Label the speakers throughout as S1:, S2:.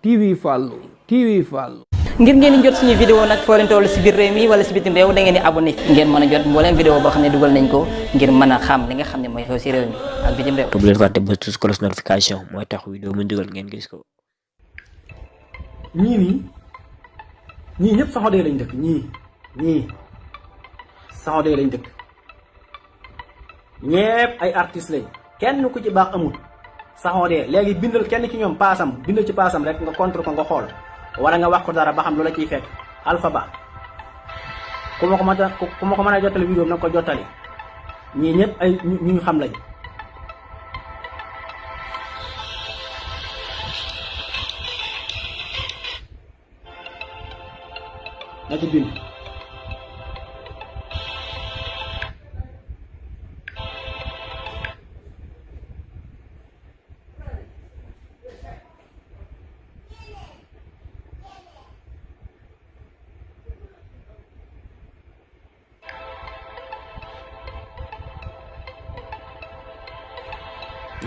S1: TV Fallou TV Fallou.
S2: ngir ngeen di jot suñu vidéo nag foo leen toll si biir réew mi wala si bitim réew da ngeen di abonné ngeen mën a jot mbooleem vidéo boo xam ne dugal nañ ko ngir mën a xam li nga xam ne mooy xew si réew mi ak bitim réew.
S3: bu leen fàtte ba tous cloche notification mooy tax vidéo mu dugal ngeen gis ko.
S4: ñii ñëpp Saxodé lañ dëkk ñii Saxodé lañ dëkk ñepp ay artistes lañ kenn ku ci baax amul Saxodé léegi bindal kenn ci ñoom paasam bindal ci paasam rek nga contre ko nga xool wala nga wax ko dara ba xam lu la ciy fekk Alpha Ba ku ma ko mën a jottali vidéo nag ko jottali ñii ñëpp ay ñu xam lañ. na ci bind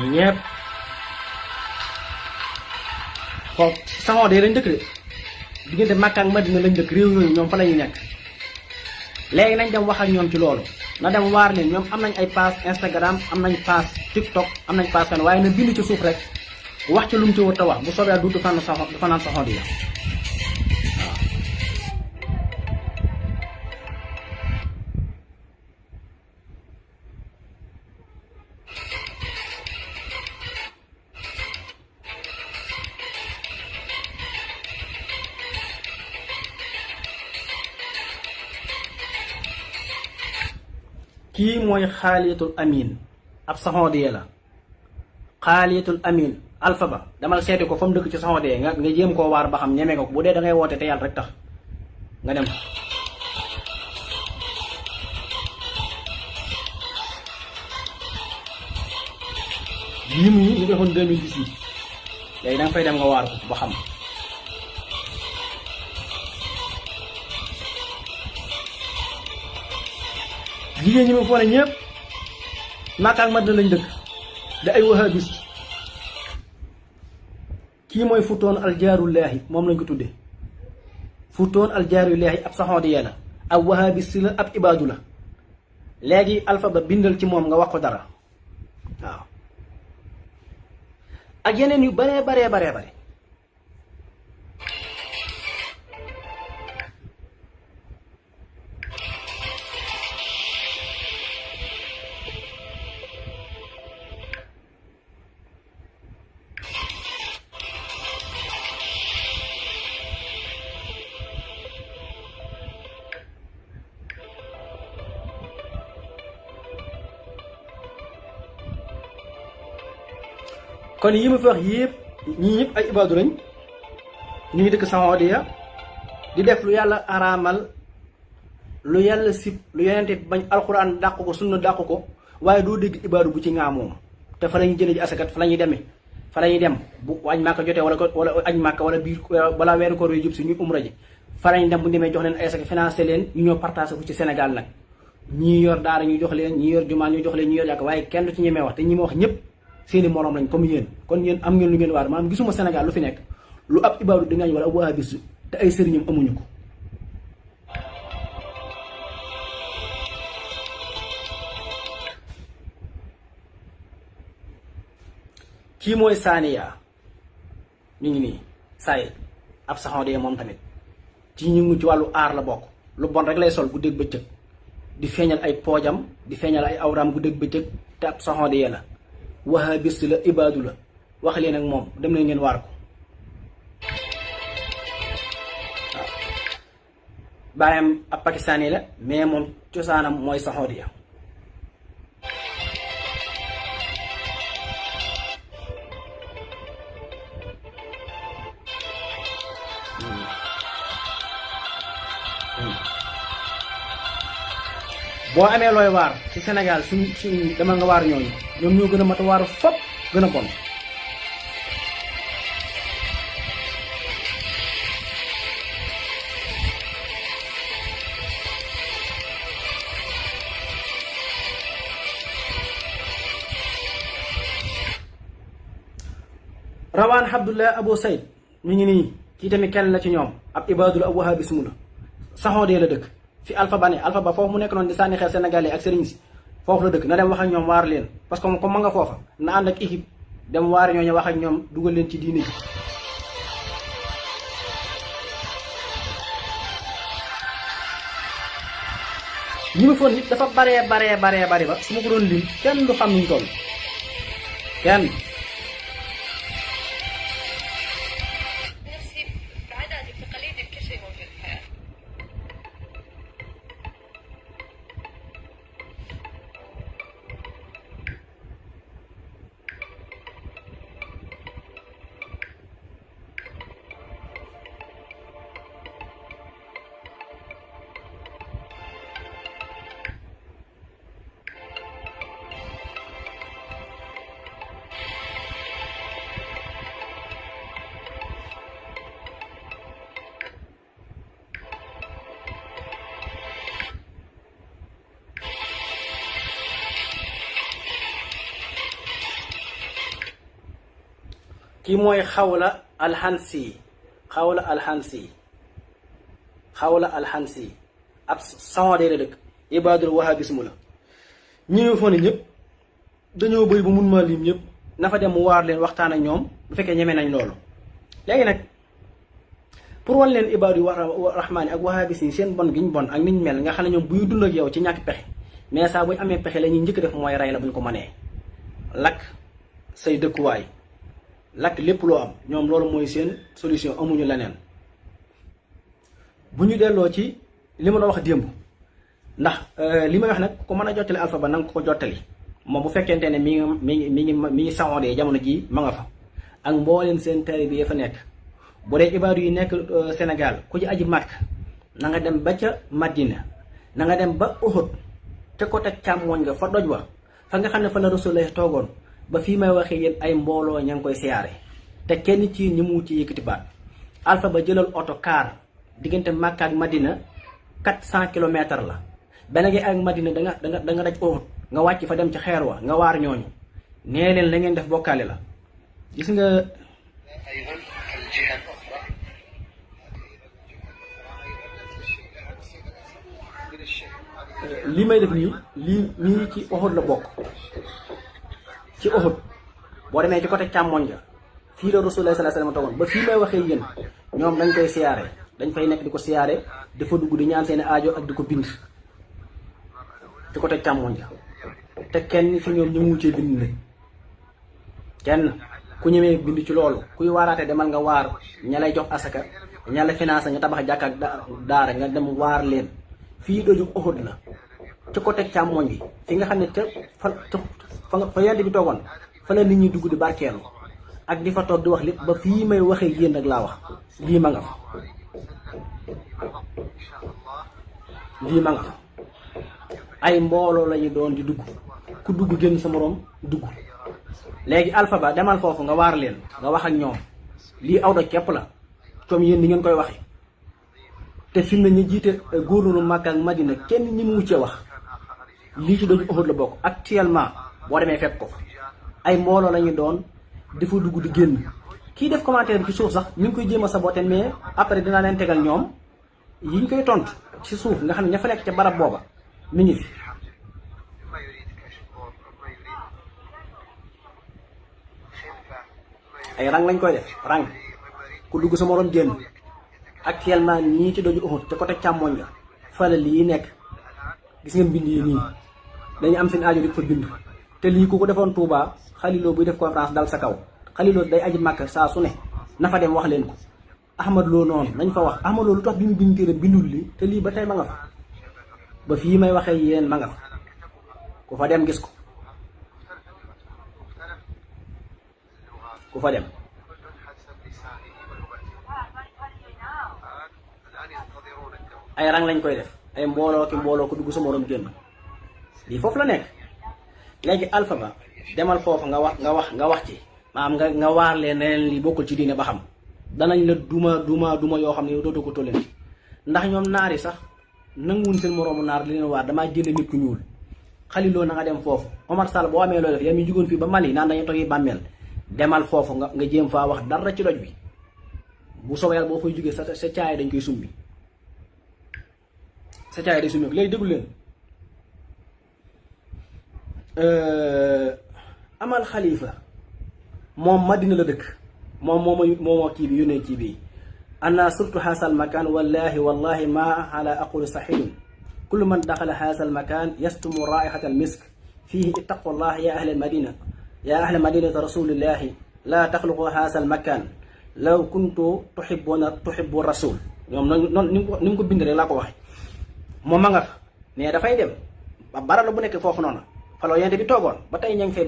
S4: ñi ñëpp foofu Saxodé lañ dëkk de diggante Makka ak Madina lañ dëkk réew yooyu ñoom fa la ñu nekk léegi nañ dem wax ak ñoom ci loolu na dem waar leen ñoom am nañ ay page Instagram am nañ page TikTok am nañ page fenn waaye na bind ci suuf rek wax ci lu mu ci wut a wax bu soobee du fanaan Saxodé la waaw. kii mooy Xaaliyatul Amin ab Saxodé la Xaaliyatul Amin Alpha Ba damal seeti ko fa mu dëkk ci Saxodé nga jéem koo waar ba xam ñeme nga ko bu dee da ngay woote te yàlla rek tax nga dem. lii mu ñu defoon 2018 léegi da nga fay dem nga waar ko ba xam. jigéen ñi ma foone ñëpp Makka ak Madina lañ dëkk da ay wahabiste kii mooy Futoon Aljaarullaahi moom lañ ko tuddee Futoon Aljaarullaahi ab Saxodé la ab wahabiste la ab ibaadu la léegi Alpha Ba bindal ci moom nga wax ko dara waaw ak yeneen yu bare kon yi ma fi wax yëpp ñii ñëpp ay ibaadu lañ ñu ngi dëkk Saxodé di def lu yàlla araamal lu yàlla sib lu yonente bañ alxuraan dàq ko sunna dàq ko waaye doo dégg ibaadu bu ci ngaa moom te fa la ñuy jëlee ji asakat fa la ñuy demee fa la ñuy dem bu añ màkka jotee wala añ màkka wala biir balaa weeru koor yu jub si ñuy umra ji fa la ñuy dem bu ñu demee jox leen ay asaka financé leen ñu ñoo partagé ko ci Sénégal nag ñii yor daara ñu jox leen ñii yor jumaa ñu jox leen ñii yor jàkk waaye kenn du ci ñemee wax te ñi ma wax ñëpp seeni morom lañ comme yéen kon yéen am ngeen lu ngeen waar maanaam gisuma Sénégal lu fi nekk lu ab ibaadu di ngañ wala ab wahabis te ay sëriñam amuñu ko. kii mooy Saniya ñu ngi nii Saye ab Saxodé moom tamit ci ñu ngi ci wàllu aar la bokk lu bon rek lay sol guddeeg bëccëg di feeñal ay poojam di feeñal ay awraam guddeeg bëccëg te ab Saxodé la. wahabiste la ibaadu la wax leen ak moom dem leen ngeen waar ko waaw baayam ab pakistaani la mais moom cosaanam mooy Saxodé boo amee looy waar ci Sénégal suñ demal nga waar ñooñu ñoom ñoo gën a mat a waaru fop gën a bon. rawaan Abdullah Abu Sayd mi ngi nii kii tamit kenn la ci ñoom ab ibaadu la ab wahabismu la saxoodee la dëkk fi Alpha Ba ne Alpha Ba foofu mu nekk noonu di sànni xel Sénégalais ak sëriñ si foofu la dëkk na dem wax ak ñoom waar leen parce que comme ma nga foofa na ànd ak équipe dem waar ñooñu wax ak ñoom dugal leen ci diine ji. ñi ma foon nit dafa baree bari ba su ma ko doon lim kenn du xam ni ñu toll kenn. kii mooy xawla alxansi ab saxoodee la dëkk ibaadul wahabismu la ñi nga foog ne ñëpp dañoo bëri bu mun maa lim ñëpp na fa dem mu waar leen waxtaan ak ñoom bu fekkee ñeme nañ loolu. léegi nag pour wan leen ibaadu rahmaani ak wahabis yi seen bon gi ñu bon ak niñ mel nga xam ne ñoom bu ñu dund ak yow ci ñàkk pexe mais saa bu ñu amee pexe la ñuy njëkk def mooy rey la bu ñu ko mënee lakk say dëkkuwaay. lakk lépp loo am ñoom loolu mooy seen solution amuñu leneen bu ñu delloo ci li ma doon wax démb ndax li may wax nag ku mën a jottali Alpha Ba nanga ko jottali moom bu fekkente ne mi ngi saxoodee jamono ji ma nga fa ak mbooleen seen taalibe yi fa nekk bu dee ibaadu yi nekk Sénégal ku ci aji màkk na nga dem ba ca Madina na nga dem ba Uhud te ko teg càmmooñ nga fa doj wa fa nga xam ne fa la Rasulullah toogoon ba fii may waxee yéen ay mbooloo ña ngi koy siyaare te kenn ci ñi mu ci yëkkati baat Alpha Ba jëlal oto car diggante Makka ak Madina 400 kilomètres la benn gi ak Madina da nga daj Uhud nga wàcc fa dem ci xeer wa nga waar ñooñu nee leen la ngeen def bokkaale la gis nga li may def nii lii ci Uhud la bokk ci Uhud boo demee ci côté càmmoñ ga fii la Rasulullah sallallahu alayhi wasallam toogoon ba fii may waxee yéen ñoom dañ koy siyaare dañ fay nekk di ko siyaare dafa dugg di ñaan seeni aajo ak di ko bind ci côté càmmoñ ga te kenn ci ñoom ñu mu cee bind nag kenn ku ñemee bind ci loolu kuy waaraate demal nga waar ña lay jox asaka ña la financé nga tabax jàkk ak daara nga dem waar leen fii doju Uhud la ci côté càmmoñ bi fi nga xam ne te fa yent bi toogoon fa la nit ñi dugg di barkeelu ak di fa toog di wax lépp ba fii may waxee yéen rek laa wax lii ma nga fa ay mbooloo lañu doon di dugg ku dugg génn sa moroom dugg léegi Alpha Ba demal foofu nga waar leen nga wax ak ñoom lii aw doj képp la comme yéen ni ngeen koy waxe te fi mu ne ñu jiite góornóoru Makka ak Madina kenn ñi mu wuccee wax lii ci doju Uhud la bokk actuellement boo demee fekk ko ay mbooloo lañu doon dafa dugg di génn kii def commentaire bi ci suuf sax ñu ngi koy jéem a saboter mais après dinaa leen tegal ñoom yi ñu koy tontu ci suuf nga xam ne ña fa nekk ca barab booba mi ngi fi ay rang lañ koy def rang ku dugg sa moroom génn actuellement nii ci doju Uhud te côté càmmoñ la fala lii nekk gis ngeen bind yi nii dañu am seen aajo di fa bind te lii ku ko defoon Touba Xaliloo buy def conférence dal sa kaw Xaliloo day aji Màkka saa su ne na fa dem wax leen ko Ahmad Lo noonu nañ fa wax Ahmad Lo lu tax bi mu bind téere bindul lii te lii ba tey ma nga fa ba fii may waxee yéen ma nga fa ku fa dem gis ko ku fa dem ay rang lañ koy def ay mbooloo ko dugg sa moroom génn lii foofu la nekk léegi Alpha Ba demal foofu nga wax ci maanaam nga waar leen neneen lii bokkul ci diine ba xam danañ la duma yoo xam ne yow dootoo ko tolleen ndax ñoom naar yi sax nanguwuñ seen moroomu naar li leen waar damaa jënd nit ku ñuul Xaliloo na nga dem foofu Omar Sall boo amee loo def yaa mi jugoon fii ba Mali naan dañuy toog yi bàmmeel demal foofu nga jéem faa wax dara ci doj bi bu soobee yàlla boo fay jógee sa caay dañ koy summi sa caay day summi ko léegi déglu leen Amal Khalifa moom Madina la dëkk moom moo kii bi yónnee kii bi ana surtu haasal makaan wallahi ma ala aqulu sahihun kullu man daxala haasal makaan yastumu raihata al misk fihi ittaqullah ya ahla madina ya ahla madinati rasulillahi la taxluqu haasal makaan law kuntu tuhibbu rasul ñoom noonu ni mu ko bind rek laa ko waxe moom ma nga fa mais dafay dem ba bara la bu nekk foofu noonu faloo yente bi toogoon ba tey ña ngi fay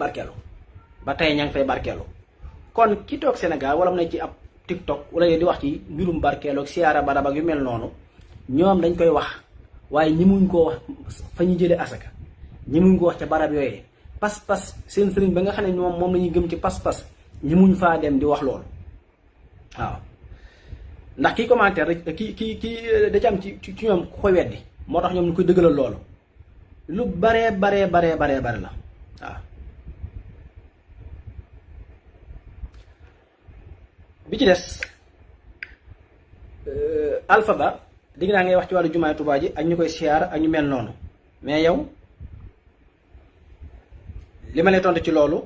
S4: barkeelu kon ki toog Sénégal wala mu ne ci ab TikTok wala di wax ci mbirum barkeelu ak siyaara barab ak yu mel noonu ñoom dañ koy wax waaye ñi muñ koo wax fa ñu jëlee asaka ñi muñ ko wax ca barab yooyee pas-pas seen sëriñ ba nga xam ne ñoom moom la ñuy gëm ci pas-pas ñi muñ faa dem di wax loolu waaw ndax kii commentaire rek kii da ci am ci ñoom ku koy weddi moo tax ñoom ñu koy dëggalal loolu lu baree bare la waaw bi ci des Alpha Ba digg naa ngay wax ci wàllu jumaay Tuubaa ji ak ñu koy siyaar ak ñu mel noonu mais yow li ma lay tontu ci loolu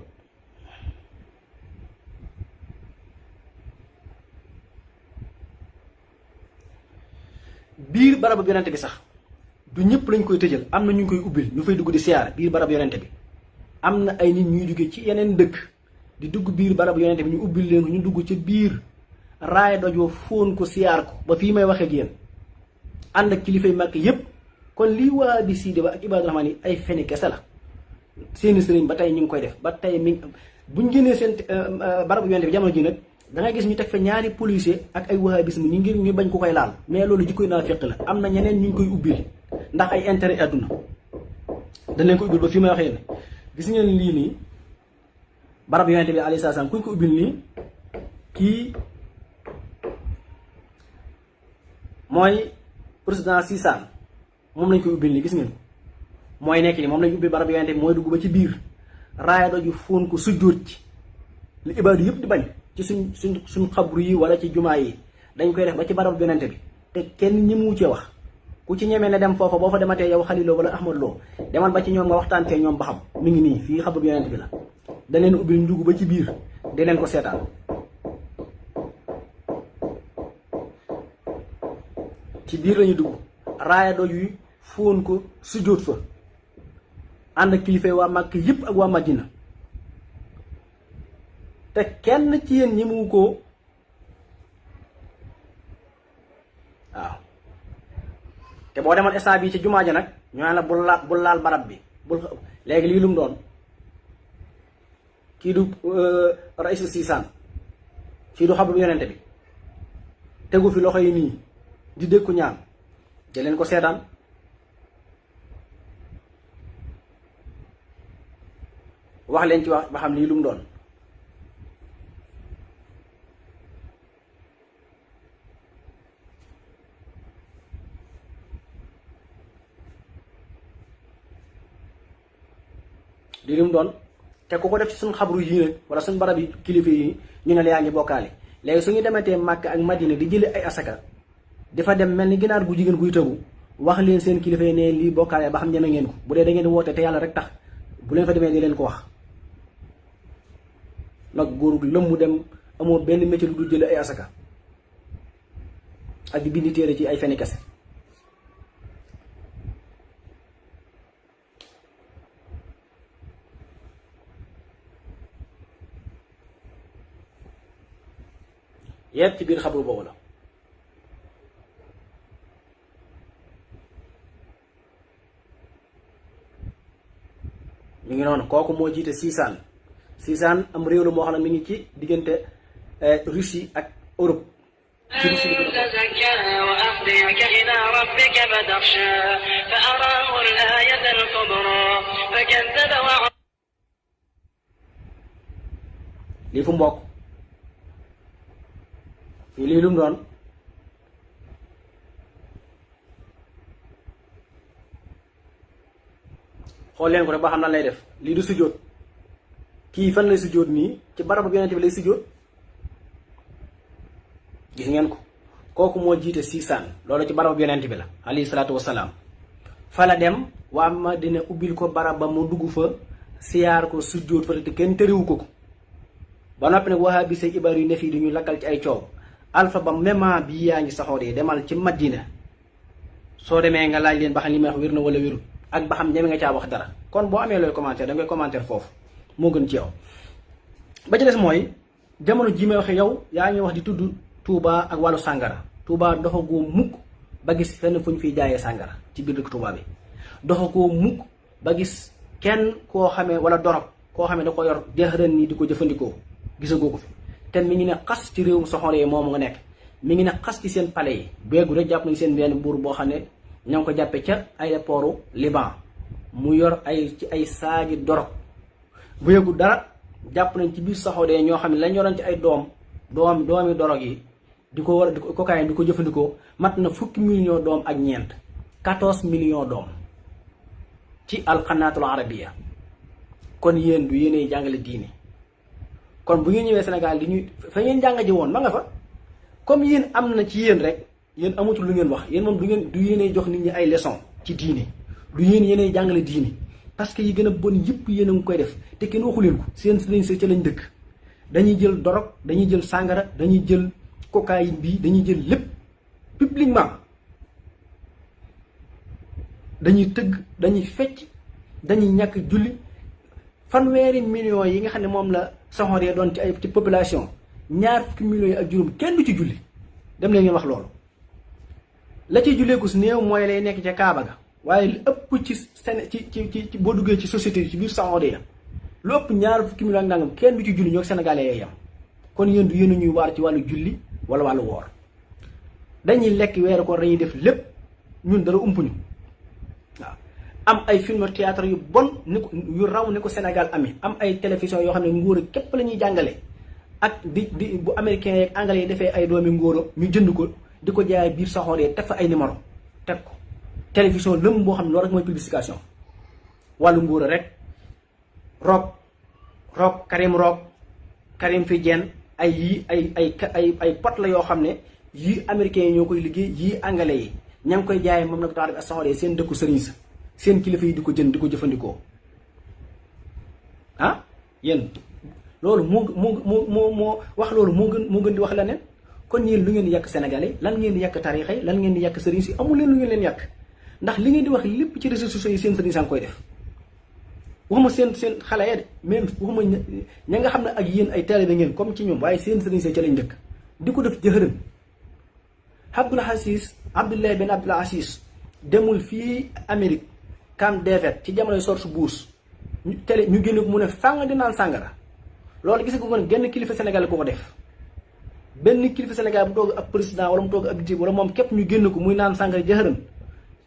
S4: biir barabu yonente bi sax du ñëpp lañ koy tëjal am na ñu koy ubbil ñu fay dugg di siyaar biir barabu yonente bi am na ay nit ñuy jóge ci yeneen dëkk di dugg biir barabu yonente bi ñu ubbil leen ko ñu dugg ca biir raay dojoo fóon ko siyaar ko ba fii may waxee ak yéen ànd ak kilifay màkk yépp kon lii waa bi siide ba ak Ibaadu Rahmaan yi ay feni kese la seeni sëriñ ba tey ñu ngi koy def ba tey buñ génnee seen barabu yonente bi jamono ji nag da ngay gis ñu teg fa ñaari policier ak ay wahabisme ñu ngir ñu bañ ko koy laal mais loolu jikkoy naa fekk la am na ñeneen ñu ngi koy ubbil ndax ay intérêt àdduna dañ leen ko ubbil ba fii may waxee ne gis ngeen lii nii barab yonente bi alayhi salaam kuñ ko ubbil nii kii mooy président Sisaan moom lañ koy ubbil nii gis ngeen mooy nekk nii moom lañ ubbil barab yonente bi mooy dugg ba ci biir raaya doju fóon ko sujjóot ci li ibaadu yëpp di bañ ci suñ xabru yi wala ci jumaa yi dañ koy def ba ci barab yonente bi te kenn ñi mu cee wax ku ci ñemee ne dem foofa boo fa dematee yow Xaliloo wala Ahmad Lo demal ba ci ñoom nga waxtaantee ñoom ba xam mi ngi nii fii xabru yonente bi la da leen ubbil ñu dugg ba ci biir di leen ko seetaan ci biir lañu dugg raaya doj yi fóon ko sujjóot fa ànd ak kilifay waa Màkk yëpp ak waa Madina te kenn ci yéen ñi mu ko waaw te boo demoon instant bii ci jumaa ja nag ñu naan la bul laal barab bi léegi lii lu mu doon kii du raisu Sisaan kii du xabru yonente bi tegu fi loxo yi nii di dékku ñaan de leen ko seetaan wax leen ci wax ba xam lii lu mu doon lii lu mu doon te ku ko def ci suñ xabru yii nag wala suñ barab yi kilifa yi ñu ne la yaa ngi bokkaale léegi su ñu demetee Màkka ak Madina di jële ay asaka dafa dem mel ni ginaar gu jigéen guy tëbu wax leen seen kilifa yi ne lii bokkaale ba xam ñeme ngeen ko bu dee da ngeen woote te yàlla rek tax bu leen fa demee di leen ko wax nag góor gu lëmm dem amoo benn métier lu dul jële ay asaka ak di bindi téere ci ay feni kese yépp ci biir xabru boobu la mi ngi noonu kooku moo jiite Sisaan am réew la moo xam ne mi ngi ci diggante Russie ak Europe ci Russie bi lii fu mbokk lii lu mu doon xool leen ko rek ba xam nan lay def lii du sujjóot kii fan lay sujjóot nii ci barabu yonente bi lay sujjóot gis ngeen ko kooku moo jiite Siisaan loolu ci barab yonent bi la alayhi salaatu wasalaam fa la dem waa Madina ubbil ko barab ba mu dugg fa siyaar ko sujjóot fa te kenn tëriwu ko ba noppi nag wahabi say ibaar yu ne fii duñu lakkal ci ay coow alpha ba mément bii yaa ngi saxoo de demal ci Madina soo demee nga laaj leen ba xam li may wax wér na wala wérul ak ba xam ñeme nga caa wax dara kon boo amee looy commentaire da ngay commentaire foofu moo gën ci yow. ba ci des mooy jamono ji may waxe yow yaa ngi wax di tudd Touba ak wàllu sàngara Touba doxagoo mukk ba gis fenn fu ñu fiy jaayee sàngara ci biir dëkk Touba bi doxagoo mukk ba gis kenn koo xamee wala dorog koo xamee da ko yor jeexërën nii di ko jëfandikoo gisagoo ko fi te mi ngi ne xas ci réewum soxore yi moom nga nekk mi ngi ne xas ci seen palais yi beegu rek jàpp nañ seen benn buur boo xam ne ñoo ngi ko jàppe ca aéroportu Liban mu yor ay saagi dorog bu yëgu dara jàpp nañ ci biir saxoodee ñoo xam ne lañ yoroon ci ay doomi dorog yi di ko war di ko cocaïne di ko jëfandikoo mat na 10 millions doom ak ñeent 14 millions doom ci alxanaatul arabiya kon yéen du yéenay jàngale diini kon bu ngeen ñëwee Sénégal di ñuy fa ngeen jàng ji woon ma nga fa comme yéen am na ci yéen rek yéen amatul lu ngeen wax yéen moom du yéenay jox nit ñi ay leçon ci diini du yéenay jàngale diini parce que yi gën a bon yëpp yéen a ngi koy def te kenn waxu leen ko seen sëriñ sa ca lañ dëkk dañuy jël dorog dañuy jël sàngara dañuy jël cocaïne bi dañuy jël lépp publiquement dañuy tëgg dañuy fecc dañuy ñàkk julli fanweeri millions yi nga xam ne moom la soxoree doon ci population ñaar fukki millions yi ak juróom kenn du ci julli dem leen ngeen wax loolu la ciy julleeku si néew mooy lay nekk ca Kaaba ga waaye lu ëpp ci boo duggee ci société yi ci biir soxoree ya lu ëpp ñaar fukki millions ak nangam kenn du ci julli ñoo sénégalais yee yam kon yéen du yéen ñuy waar ci wàllu julli wala wàllu woor dañuy lekk weeru ko dañuy def lépp ñun dara umpuñu waaw am ay film théâtre yu bon ni ko yu raw ni ko Sénégal amee am ay télévision yoo xam ne ngóor képp la ñuy jàngale ak di bu américains yeeg anglais yi defee ay doomi ngóoro ñu jënd ko di ko jaay biir saxooree teg fa ay numéro teg ko télévision lëm boo xam ne loolu rek mooy publication wàllu ngóoro rek roog Karim fi jenn ay yii ay pot la yoo xam ne yii américains yi ñoo koy liggéey yii anglais yi ña ngi koy jaayee moom nag tax ak saxooree seen dëkku sëriñ sa seen kilifa yi di ko jënd di ko jëfandikoo ah yéen loolu moo wax loolu moo gën di wax leneen kon yéen lu ngeen di yàq sénégalais lan ngeen di yàq tarixa yi lan ngeen di yàq sëriñ si amul leen lu ngeen leen yàq ndax li ngeen di wax lépp ci réseaux sociaux yi seen sëriñ saa ngi koy def waxuma seen xale ya de même waxuma ña nga xam ne ak yéen ay taalibe ngeen comme ci ñoom waaye seen sëriñ sa ca lañ dëkk di ko def jëxërën Abdullah Ben Abdul Aziz demul fii Amérique Camp David ci jamonoy George Bush ñu génne ko mu ne fàng di naan sàngara loolu gis nga ko genn kilifa Sénégal ko def benn kilifa Sénégal bu toog ak président wala mu toog ak jiw wala moom képp ñu génn ko muy naan sàngara jëxërën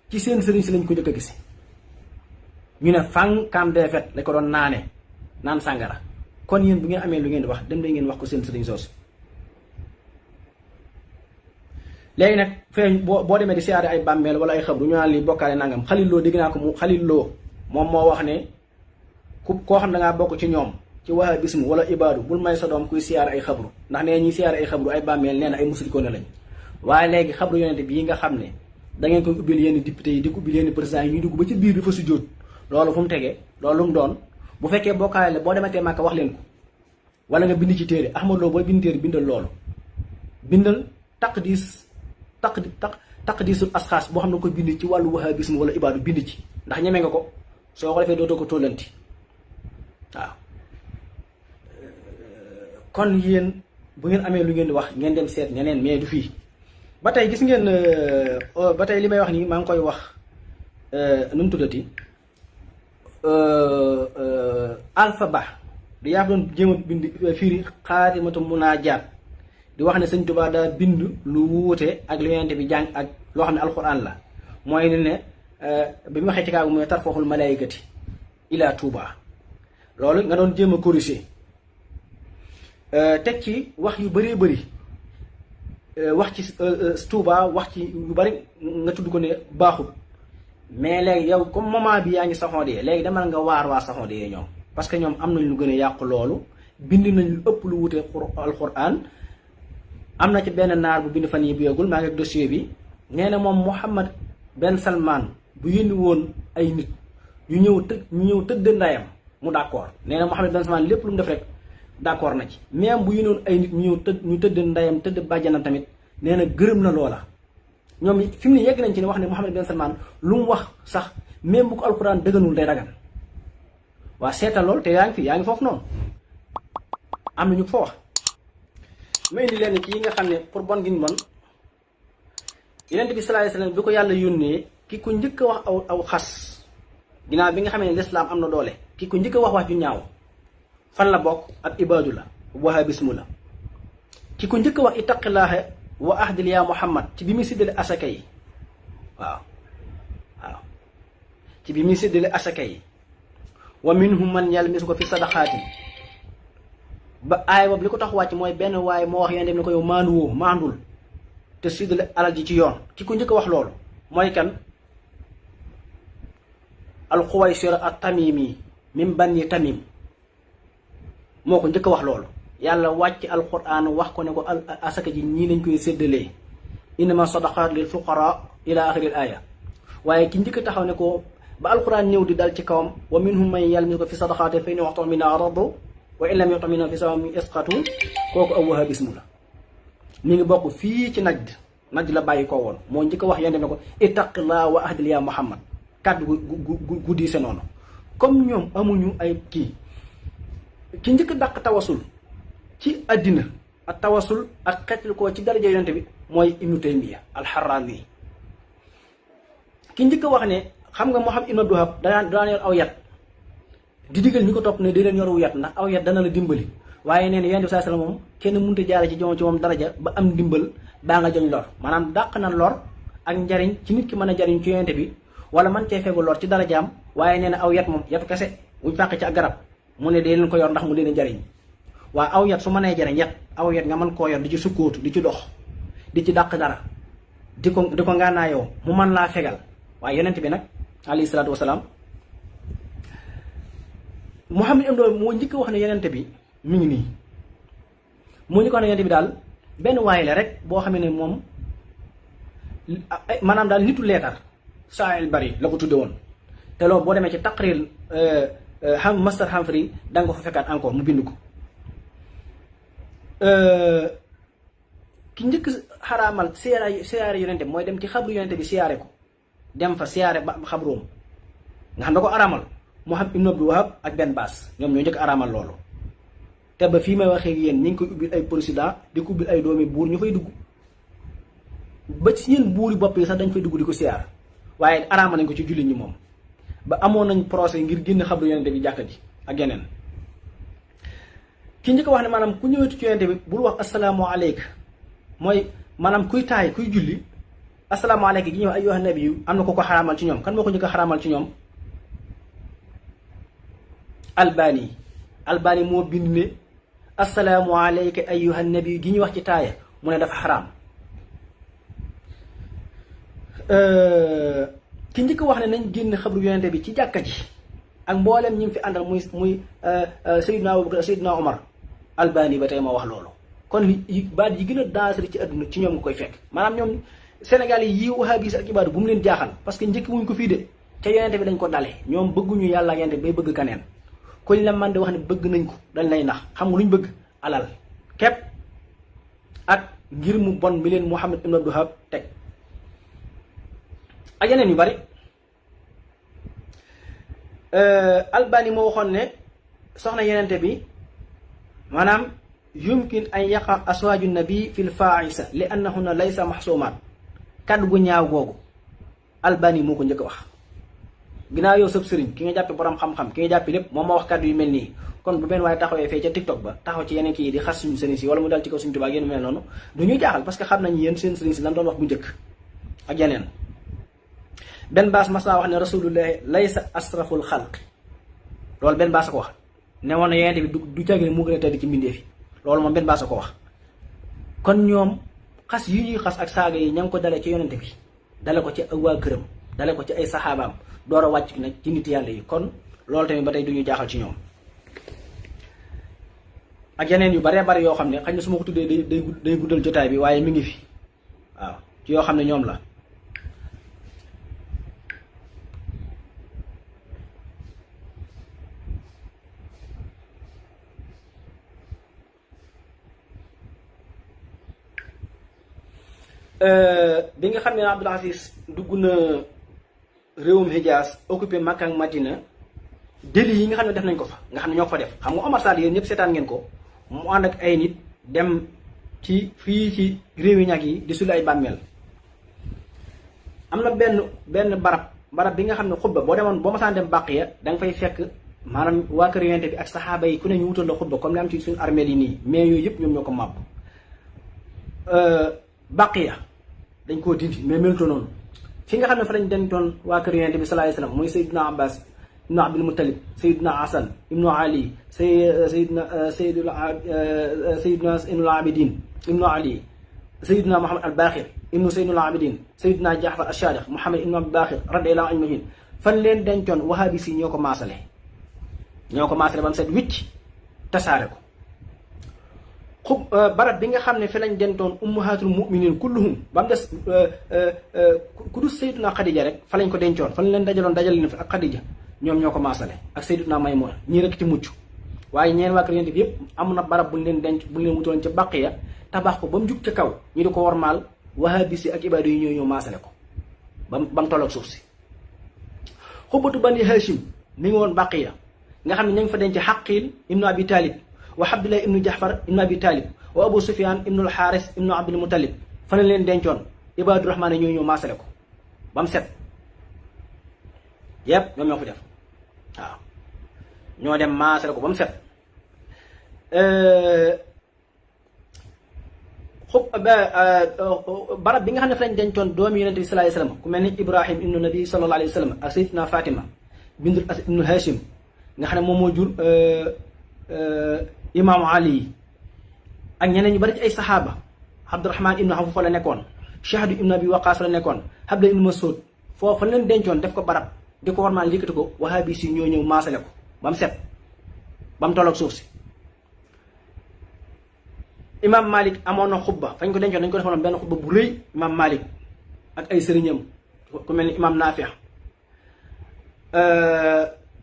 S4: ci seen sëriñ si lañ ko njëkk a gis ñu ne fàng Camp David la ko doon naan sàngara kon yéen bu ngeen amee lu ngeen di wax dem la ngeen wax ko seen sëriñ soosu léegi nag feeñ boo demee di siyaare ay bàmmeel wala ay xabru ñu naan lii bokkaale nangam Xalil Lo dégg naa ko Xalil Lo moom moo wax ne koo xam da ngaa bokk ci ñoom ci wahabisme wala ibaadu bul may sa doom kuy siyaare ay xabru ndax nee ñuy siyaare ay xabru ay bàmmeel nee na ay musrikoon lañ waaye léegi xabru yonente bii nga xam ne da ngeen koy ubbil yenn député yi di ko ubbil yenn président yi ñuy dugg ba ci biir bi fa sujjóot loolu fu mu tegee loolu lu mu doon bu fekkee bokkaale la boo dematee Màkka wax leen ko wala nga bind ci téere Ahmad Lo booy bind téere bindal loolu bindal taqdisul asxaas boo xam ne ko bind ci wàllu wahabisme wala ibaadu bind ci ndax ñeme nga ko soo ko defee dootoo ko tollanti waaw kon yéen bu ngeen amee lu ngeen di wax ngeen dem seet ñeneen mais du fii ba tey gis ngeen ba tey li may wax nii maa ngi koy wax nu mu tuddati Alpha Ba di yaa doon jéem a bind firi xaatimatu munaajaat di wax ne sëñ Tuubaa daa bind lu wuute ak lu yonente bi jàng ak loo xam ne alxuraan la mooy ne bi mu waxee ci kaagu mooy tarfaxul malaayikati ila Tuubaa loolu nga doon jéem a corriger teg ci wax yu bëree bëri wax ci Tuubaa wax ci yu bëri nga tudd ko ne baaxul mais léegi yow comme moment bi yaa ngi saxoodee léegi demal nga waar waa saxoodee ñoom parce que ñoom am nañ lu gën a yàqu loolu bind nañ lu ëpp lu wuute alxuraan am na ci benn naar bu bind fan yi bu yàggul maa ngi ak dossier bi nee na moom Mohammed Ben Salman bu yónni woon ay nit ñu ñëw tëdd ndayam mu d'accord nee na Mohammed Ben Salman lépp lu mu def rek d'accord na ci même bu yónni woon ay nit ñu tëdd ndayam tëdd bàjjanam tamit nee na gërëm na loola. ñoom fi mu ne yegg nañ ci ne wax ne Mohammed Ben Salman lu mu wax sax même bu ko alxuraan dëgganul day dagan waa seetal lool te yaa ngi foofu noonu am na ñu ko fa wax. ma indi leen ci yi nga xam ne pour bon gi ñu bon Yonent bi sallallahu alayhi wasallam bi ko yàlla yónnee ki ko njëkk a wax aw xas ginnaaw bi nga xam ne lislaam am na doole ki ko njëkk a wax ju ñaaw fan la bokk ab ibaadu la wahabismu la ki ko njëkk a wax ittaqillaaha wa ahdil ya Muhammad ci bi muy séddale asaka yi waaw ci bi muy séddale asaka yi wa minhum man yalmisu ko fi sadaqaati ba aay boobu li ko tax wàcc mooy benn waaye moo wax Yonent bi ne ko yow maandul te séddale alal ji ci yoon ki ko njëkk a wax loolu mooy kan al-Xuwaysir at-Tamimi min bani Tamim moo ko njëkk a wax loolu yàlla wàcc alquran wax ko ne ko asaka ji ñii lañ koy séddalee innama sadaqat lil fuqara ila axiril aya waaye ki njëkk taxaw ne ko ba alquran ñëw di dal ci kawam wa minhum man yalmisu ko fi sadaqati fa in u'tu minha radu wa in lam yu'tu minha fi sawami isqatu kooku aw wahabismu la mi ngi bokk fii ci najd la bàyyi ko woon moo njëkk wax yonent ne ko ittaqillah wa ahdil ya Muhammad kàddu gu diise noonu comme ñoom amuñu ay ki njëkk dàq tawasul ci àddina ak tawasul ak xeetal ko ci daraja yonent bi mooy Ibnu Taymiya al-Harrani ki njëkk wax ne xam nga Muhammad ibn Abdul Wahhab daan yor aw yat di digal ñi ko topp ne di leen yoru yat ndax aw yat dana la dimbali waaye nee na yonent bi sallallahu alayhi wasallam moom kenn mënut a jaare ci moom daraja ba am ndimbal baa nga joñ lor maanaam dàq na lor ak njariñ ci nit ki mën a jariñ ci yonent bi wala man cee fegu lor ci darajaam waaye nee na aw yat moom yatu kese buñ fàq ci ak garab mu ne dee leen ko yor ndax mu leen a jariñ waa aw yat su mënee jariñ yat aw yat nga mën koo yor di ci sukkootu di ci dox di ci dàq dara di ko ngànnaayoo mu mën laa fegal waaye yonent bi nag alayhi salaatu wasalaam Muhammad ibn Abdul moo njëkk wax ne yonent bi mi ngi nii moo njëkk wax ne yonent bi daal benn waay la rek boo xam ne moom maanaam daal nitu leetar Sa'il Bari la ko tudde woon te loolu boo demee ci taqrir Master Humphrey da nga ko fa fekkaat encore mu bind ko ki njëkk xaraamal siyaare yonente bi mooy dem ci xabru yonente bi siyaare ko dem fa siyaare ba xabroom nga xam da ko araamal Muhammad ibn Abdul Wahhab ak Ben Baas ñoom ñoo njëkk araamal loolu te ba fii may waxee yéen ñu ngi koy ubbil ay président di ko ubbil ay doomi buur ñu fay dugg ba ci yéen buuri bopp yi sax dañ fay dugg di ko siyaar waaye araamal nañ ko ci jullit ñi moom ba amoon nañ procès ngir génn xabru yonente bi jàkka ji ak yeneen ki njëkk wax ne maanaam ku ñëwetu ci yonente bi bul wax assalaamu aleyka mooy maanaam kuy taay kuy julli assalaamu aleyka gi ñëw ayyuhan nabiyyu am na ko xaraamal ci ñoom kan moo ko njëkk a xaraamal ci ñoom albani moo bind ne assalaamu aleyka ayyuhan nabiyyu gi ñuy wax ci taaya mu ne dafa xaraam ki njëkk wax ne nañ génn xabru yonente bi ci jàkka ji ak mboolem ñi fi àndal muy Seydina Abubakar Seydina Omar albani ba tey moo wax loolu kon baat yi gën a dansé ci àdduna ci ñoom nga koy fekk maanaam ñoom Sénégal yi wahabis ak ibaadu bu mu leen jaaxal parce que njëkk wuñ ko fii de te yonente bi dañ ko dale ñoom bëgguñu yàlla ak yonente bi bay bëgg kaneen koñ la man di wax ne bëgg nañ ko dañ lay nax xam nga luñ bëgg alal képp ak ngir mu bon mi leen Muhammad ibn Abdul Wahhab teg ak yeneen yu bari albani moo waxoon ne soxna yenente bi maanaam yumkin an yaqa aswaaju nabi fi l faisa li annahunna laysa maxsumaat kàddu gu ñaaw googu albani moo ko njëkk a wax ginnaaw yow sëb sëriñ ki nga jàppe borom xam-xam ki nga jàppe lépp moom ma wax kàddu yu mel nii kon bu benn waaye taxawee fee ca TikTok ba taxaw ci yeneen kii yi di xas suñu sëriñ si wala mu dal ci kaw suñu tubaab yéen mel noonu du ñuy jaaxal parce que xam nañ yéen seen sëriñ si lan doon wax bu njëkk ak yeneen benn baas mas naa wax ne rasulullahi laysa asraful xalq loolu benn baas a ko wax ne woon na yenente bi du cagi ne mu gën a tedd ci mbindeef yi loolu moom benn baas a ko wax kon ñoom xas yi ñuy xas ak saaga yi ña ngi ko dale ci yonente bi dale ko ci waa këram dale ko ci ay saxaabaam door a wàcc nag ci nit yàlla yi kon loolu tamit ba tey du ñu jaaxal ci ñoom ak yeneen yu baree bari yoo xam ne xëy na su ma ko tuddee day guddal jotaay bi waaye mi ngi fi waaw ci yoo xam ne ñoom la. bi nga xam ne Abdul Aziz dugg na réewum Hijaas occupé Makka ak Madina délit yi nga xam ne def nañ ko fa nga xam ne ñoo ko fa def xam nga Omar Sall yéen ñëpp seetaan ngeen ko mu ànd ak ay nit dem ci fii ci réewi ñag yi di suli ay bàmmeel. am na benn barab bi nga xam ne xutba boo demoon boo masaan dem Baqiya da nga fay fekk maanaam waa kër Yonent bi ak saxaaba yi ku ne ñu wutal la xutba comme ni am ci suñu armeel yi nii mais yooyu yëpp ñoom ñoo ko màbb. Baqiya dañ koo dindi mais melutoo noonu fi nga xam ne fa lañ dentoon waa kër Yonent bi sallallahu alayhi wasallam muy Seydina Abbas ibnu Abdul Muttalib Seydina Hasan ibnu Ali Seydina Ibnul Abidin ibnu Ali Seydina Muhammad al Baqir ibnu Seydinul Abidin Seydina Jaafar al-Sadiq Muhammad ibnu Abdul Baqir radiyallahu anhum ajmaïn fan leen dencoon wahabis yi ñoo ko maasale ba mu set wicc tasaare ko barab bi nga xam ne fi lañ dentoon ummahatul muminin kulluhum ba mu des ku dul Seydina Khadija rek fa lañ ko dencoon fa lañ leen dajale leen fi ak Khadija ñoom ñoo ko maasale ak Seydina Maymuna ñii rek ci mucc waaye ñeen waa kër Yonent bi yëpp am na barab buñ leen denc buñ leen wutoon ca Baqiya tabax ko ba mu jug ca kaw ñu di ko warmaal wahabis yi ak ibaadu yi ñoo maasale ko ba mu tolloog suuf si. xubbatu bani Hashim mi ngi woon Baqiya nga xam ne ña ngi fa denc Xaqil ibnu Abi Talib wa Abdullah ibnu Jaxfar ibnu Abi Talib wa Abu Sufyan ibnu al-Xaaris ibnu Abdul Muttalib fa lañ leen dencoon ibaadu rahmaan ñoo ñëw maasale ko ba mu set yëpp ñoom ñoo fa def waaw ñoo dem maasale ko ba mu set. barab bi nga xam ne fa lañ dencoon doomi Yonent bi sallallahu alayhi wasallam ku mel ni Ibrahim ibnu Nabi sallallahu alayhi wasallam ak Sayyidatuna Fatima bintul Asad ibnu Hashim nga xam ne moom moo jur imaamu Ali ak ñeneen ñu bari ci ay saxaaba Abdurahman ibnu Awf fa la nekkoon Shahdu ibnu Abi Waqaas la nekkoon Habla ibnu Mas'ud foofu leen dencoon def ko barab di ko warmaan likkati ko wahabis yi ñoo ñëw maasale ko ba mu set ba mu tolloog suuf si. Imam Malik amoon na xutba fañ ko dencoon dañ ko defoon benn xutba bu rëy Imam Malik ak ay sëriñam ku mel ni Imam Nafi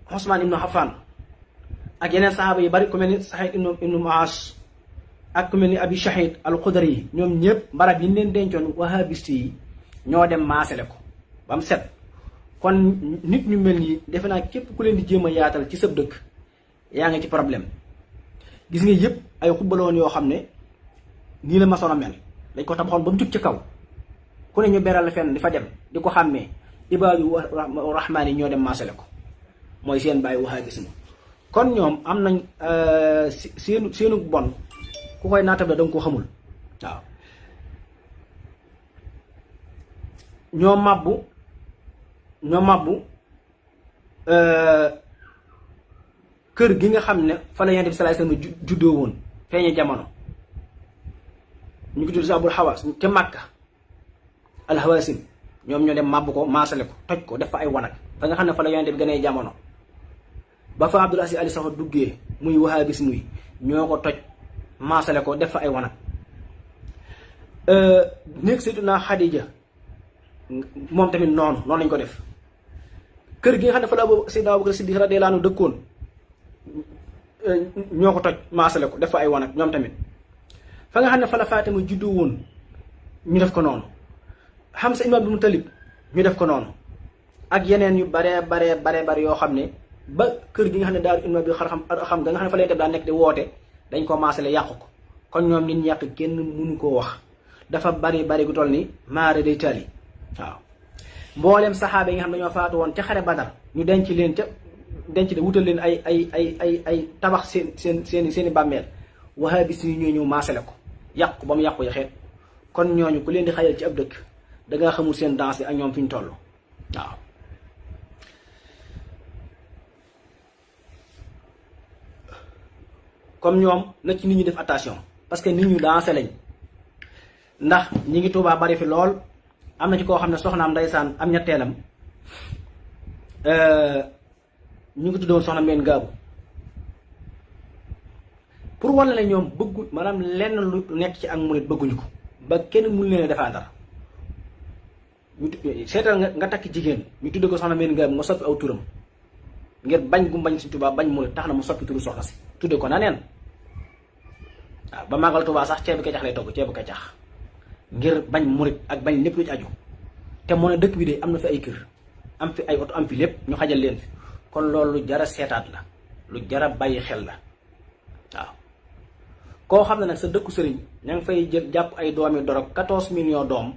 S4: Usmaan ibnu Affan ak yeneen saxaaba yi bari ku mel ni Saïd ibnu Muaaz ak ku mel ni Abi Shahid al-Khudri yi ñoom ñëpp barab yi ñu leen dencoon wahabist yi ñoo dem maasale ko ba mu set. kon nit ñu mel nii defe naa képp ku leen di jéem a yaatal ci sab dëkk yaa ngi ci problème gis nga yëpp ay xutba la woon yoo xam ne nii la masoon a mel dañ ko tabaxoon ba mu jug ci kaw ku ne ñu beral fenn di fa dem di ko xàmmee ibaadu rahmaan yi ñoo dem maasale ko mooy seen bàyyi wahabisme kon ñoom am nañ seenu bon ku koy naatable da nga ko xamul waaw ñoo mabbu kër gi nga xam ne fa la Yonent bi sallallahu alayhi wasallam juddoo woon feeñe jamono ñu ko tudd si Abul Hawaas te Makka al-Hawaasim ñoom ñoo dem mabbu ko maasale ko toj ko def fa ay wanag fa nga xam ne fa la Yonent bi gënee jamono ba fa Abdul Aziz Ali Sax duggee muy wahabis muy ñoo ko toj maasale ko def fa ay wanag néeg Sayyiduna Xadija moom tamit noonu lañ ko def kër gi nga xam ne fa la Seydina Abubakar Siddiq radiyallahu anhu dëkkoon ñoo ko toj maasale ko def fa ay wanag ñoom tamit fa nga xam ne fa la Fatima juddu woon ñu def ko noonu Hamza ibn Abdul Muttalib ñu def ko noonu ak yeneen yu bare yoo xam ne ba kër gi nga xam ne Daaru Ibn Abi Xarxam nga xam ne fa lay def daa nekk di woote dañ ko maasale yàqu ko kon ñoom nit ñi yàq kenn mënu koo wax dafa bari gu toll ni maare day tali waaw mboolem saxaaba yi nga xam ne dañoo faatu woon ca xare Badar ñu denc leen wutal leen ay tabax seeni bàmmeel wahabis yi ñoo ñëw maasale ko yàq ko ba mu yàqu ya xeet kon ñooñu ku leen di xayal ci ab dëkk da nga xamul seen danse ak ñoom fi ñu toll waaw. comme ñoom na ci nit ñi def attention parce que nit ñu danse lañ ndax ñi ngi Tuubaa bari fi lool. am na ci koo xam ne soxnaam ndeysaan am ñetteelam ñu ngi tuddoon soxna Mbène Gaabu pour wane la ñoom bëggu maanaam lenn lu nekk ci ak murit bëgguñu ko ba kenn mun leen a défendre seetal nga takk jigéen ñu tudde ko soxna meen nga soppi aw turam ngir bañ gu bañ Sëñ Tuubaa bañ murit tax na mu soppi turu soxna si tudde ko na neen waaw ba màggal Tuubaa sax ceebu kecax lay togg ceebu kecax ngir bañ murit ak bañ lépp lu ci aju te mu ne dëkk bi de am na fi ay kër am fi ay oto am fi lépp ñu xajal leen fi kon loolu lu jara seetaat la lu jara bàyyi xel la waaw koo xam ne nag sa dëkku sëriñ ña ngi fay jël jàpp ay doomi dorog 14 millions doom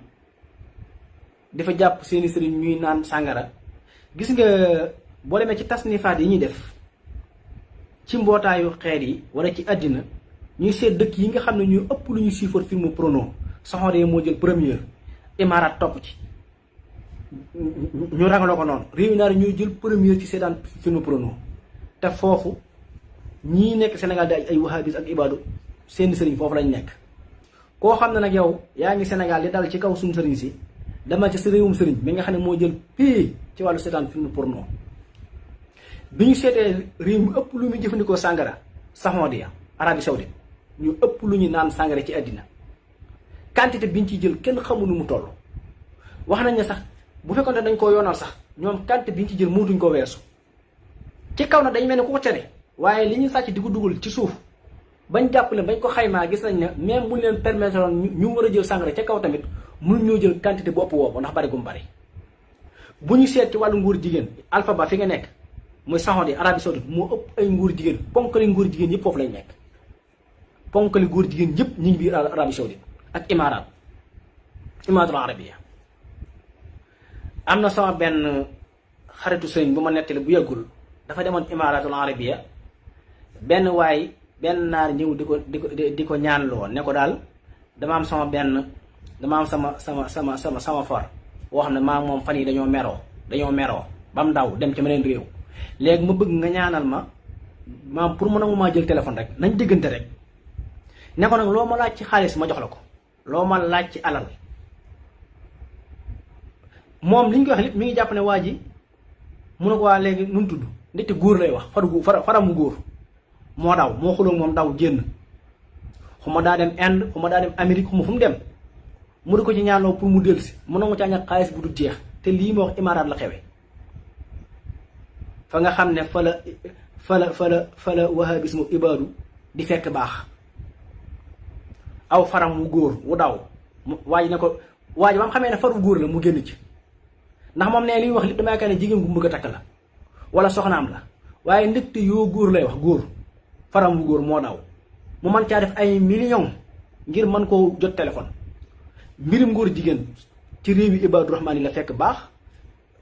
S4: di fa jàpp seeni sëriñ ñuy naan sàngara gis nga boo demee ci tasnifaat yi ñuy def ci mbootaayu xeet yi wala ci àddina ñuy seet dëkk yi nga xam ne ñu ëpp lu ñu siifar film porno Saxoodee moo jël première Imaaraat topp ci ñu rangaloo ko noonu réew naar ñooy jël première ci seetaan film porno te foofu ñii nekk Sénégal di ay wahabis ak ibaadu seeni sëriñ foofu lañ nekk koo xam ne nag yow yaa ngi Sénégal di dal ci kaw suñu sëriñ si dama ci sa réewum sëriñ mi nga xam ne moo jël pii ci wàllu seetaan film porno bi ñu seetee réew mi ëpp lu muy jëfandikoo sàngara Saxoodee Arabie Saoudite ñu ëpp lu ñu naan sàngara ci àddina quantité bi ñu ciy jël kenn xamul nu mu toll wax nañ ne sax bu fekkoon ne dañ koo yoonal sax ñoom quantité bi ñu ci jël mënatuñ ko weesu ci kaw na dañ mel ne ku ko tere waaye li ñuy sàcc di ko dugal ci suuf bañ jàpp ne bañ ko xaymaa gis nañ ne même bu leen permettre ñu war a jël sàngara ca kaw tamit mënu ñoo jël quantité bu ëpp woowu ndax bari gu mu bari bu ñu seet ci wàllu nguur jigéen Alpha Ba fi nga nekk muy Saxoodee Arabie Saoudite moo ëpp ay nguur jigéen ponkali nguur jigéen yëpp foofu lañ nekk ponkali góor jigéen yëpp ñu ngi biir Arabie Saoudite ak Imaaratul Arabiya am na sama benn xaritu sëriñ bu ma nettali bu yàggul dafa demoon Imaaratul Arabiya benn naar ñëw di ko ñaanloo ne ko daal dama am sama far boo xam ne maa moom fan yi dañoo meroo ba mu ndaw dem ci meneen réew léegi ma bëgg nga ñaanal ma pour mu nangu maa jël téléphone rek nañ diggante rek ne ko nag loo ma laaj ci xaalis ma jox la ko loo ma laaj ci alal moom li ñu koy wax lépp mi ngi jàpp ne waa ji mu ne ko waa léegi nu mu tudd ndekte góor lay wax faramu góor moo daw moo xuloo moom daw génn xuma daa dem Inde xuma daa dem Amérique xuma fu mu dem mu di ko ci ñaanloo pour mu dellusi mu nangu caa ñàkk xaalis bu du jeex te lii ma wax Imaaraat la xewe fa nga xam ne fa la wahabismu ibaadu di fekk baax aw faram wu góor wu daw waa ji ne ko waa ji ba mu xamee ne faru góor la mu génn ci ndax moom nee liy wax li dama yaakaar ne jigéen gu bëgg a takk la wala soxnaam la waaye ndëkte yoo góor lay wax góor faram wu góor moo daw mu mën caa def ay millions ngir mën koo jot téléphone mbirum góor jigéen ci réew yi Ibaadu Rahmaan yi la fekk baax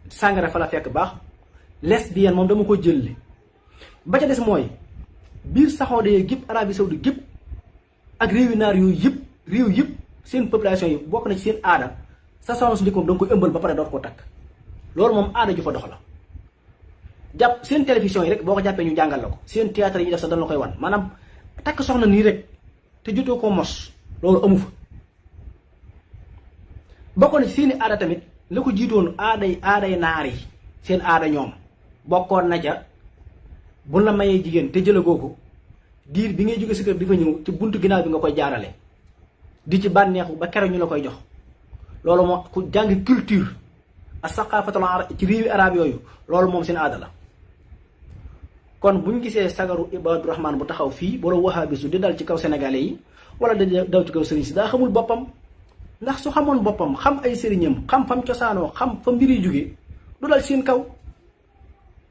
S4: sàngara fa la fekk baax lesbienne moom dama ko jëlle ba ca des mooy biir Saxoodee gépp Arabie Saoudite gépp ak réewi naar yooyu réew yëpp seen population yi bokk na ci seen aada sa soxna su njëkk moom da nga koy ëmbal ba pare doot ko takk loolu moom aada ju fa dox la jàpp seen télévision yi rek boo ko jàppee ñu jàngal la ko seen théâtre yi ñu def sax dañ la koy wan maanaam takk soxna nii rek te jotoo ko mos loolu amu fa bokkoon na ci seeni aada tamit la ko jiitoon aaday naar yi seen aada ñoom bokkoon na ca bu la mayee jigéen te jëlagoo ko diir bi ngay jóge si kër di fa ñëw ci buntu ginnaaw bi nga koy jaarale di ci bànneexu ba keroog ñu la koy jox loolu moo ku jàng culture ak saqaafatul arab ci réewi arab yooyu loolu moom seen aada la kon buñ gisee sagaru Ibaadu Rahmaan bu taxaw fii wala wahabisu di dal ci kaw sénégalais yi wala da daw ci kaw sëriñ si daa xamul boppam ndax su xamoon boppam xam ay sëriñam xam fam cosaanoo xam fa mbir yi jóge du dal seen kaw